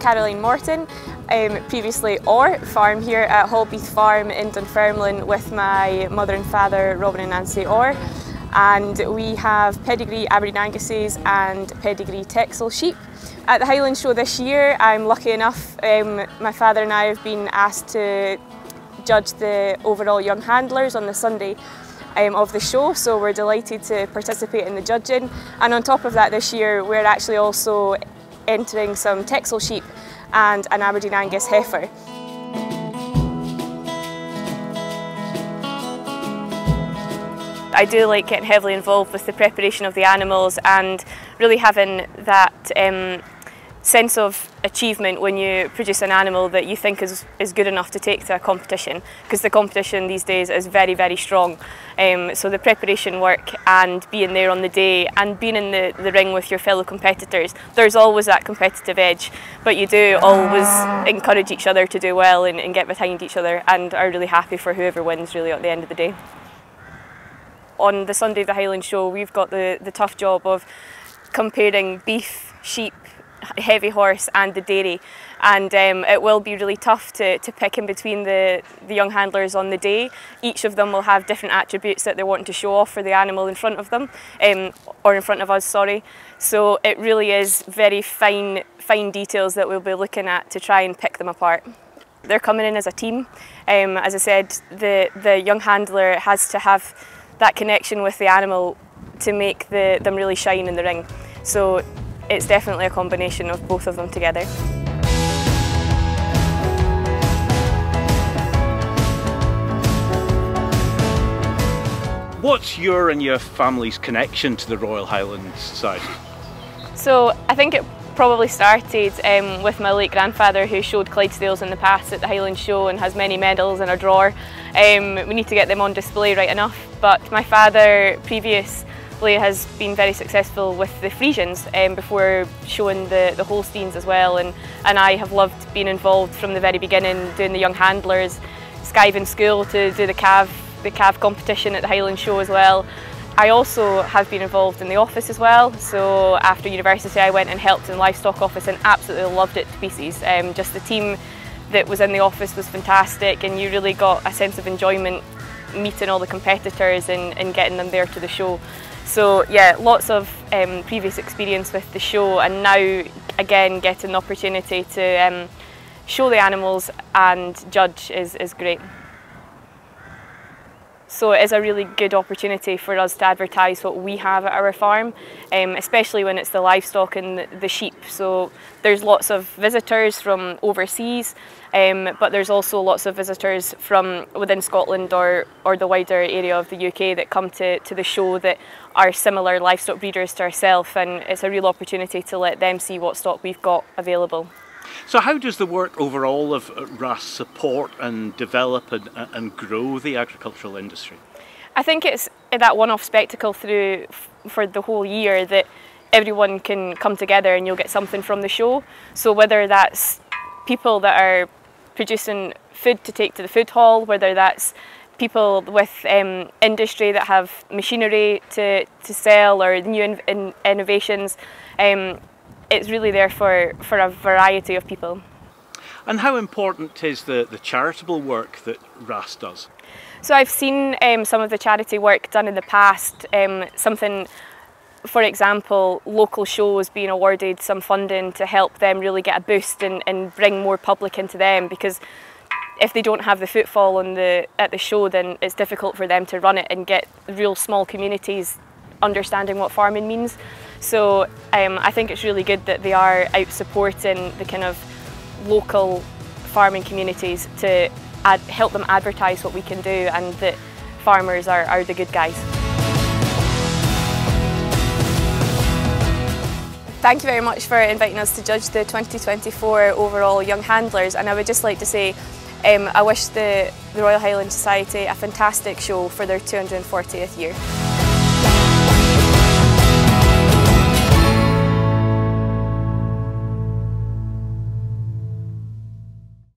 Caroline Morton, previously farm here at Holbeath Farm in Dunfermline with my mother and father, Robin and Nancy Orr. And we have pedigree Aberdeen Angus's and pedigree Texel sheep. At the Highland Show this year, I'm lucky enough, my father and I have been asked to judge the overall young handlers on the Sunday of the show, so we're delighted to participate in the judging. And on top of that, this year we're actually also entering some Texel sheep and an Aberdeen Angus heifer. I do like getting heavily involved with the preparation of the animals and really having that sense of achievement when you produce an animal that you think is good enough to take to a competition, because the competition these days is very, very strong. So the preparation work and being there on the day and being in the ring with your fellow competitors, there's always that competitive edge, but you do always encourage each other to do well and get behind each other, and are really happy for whoever wins really at the end of the day. On the Sunday of the Highland Show, we've got the tough job of comparing beef, sheep, heavy horse and the dairy, and it will be really tough to pick in between the young handlers on the day. Each of them will have different attributes that they're wanting to show off for the animal in front of them, or in front of us, sorry. So it really is very fine details that we'll be looking at to try and pick them apart. They're coming in as a team. As I said, the young handler has to have that connection with the animal to make them really shine in the ring. So it's definitely a combination of both of them together. What's your and your family's connection to the Royal Highland Society? So I think it probably started with my late grandfather, who showed Clydesdales in the past at the Highland Show and has many medals in a drawer. We need to get them on display right enough, but my father previously has been very successful with the Friesians before showing the Holsteins as well, and I have loved being involved from the very beginning, doing the young handlers, skiving school to do the calf competition at the Highland Show as well. I also have been involved in the office as well, so after university I went and helped in the livestock office and absolutely loved it to pieces. Just the team that was in the office was fantastic, and you really got a sense of enjoyment meeting all the competitors and getting them there to the show. So yeah, lots of previous experience with the show, and now again getting the opportunity to show the animals and judge is great. So it is a really good opportunity for us to advertise what we have at our farm, especially when it's the livestock and the sheep. So there's lots of visitors from overseas, but there's also lots of visitors from within Scotland or the wider area of the UK that come to the show that are similar livestock breeders to ourselves, and it's a real opportunity to let them see what stock we've got available. So how does the work overall of RHASS support and develop and grow the agricultural industry? I think it's that one-off spectacle for the whole year that everyone can come together and you'll get something from the show. So whether that's people that are producing food to take to the food hall, whether that's people with industry that have machinery to sell or new innovations, it's really there for a variety of people. And how important is the charitable work that RHASS does? So I've seen some of the charity work done in the past, something, for example, local shows being awarded some funding to help them really get a boost and bring more public into them, because if they don't have the footfall at the show, then it's difficult for them to run it and get real small communities understanding what farming means. So I think it's really good that they are out supporting the kind of local farming communities to help them advertise what we can do, and that farmers are the good guys. Thank you very much for inviting us to judge the 2024 overall Young Handlers, and I would just like to say I wish the Royal Highland Society a fantastic show for their 240th year.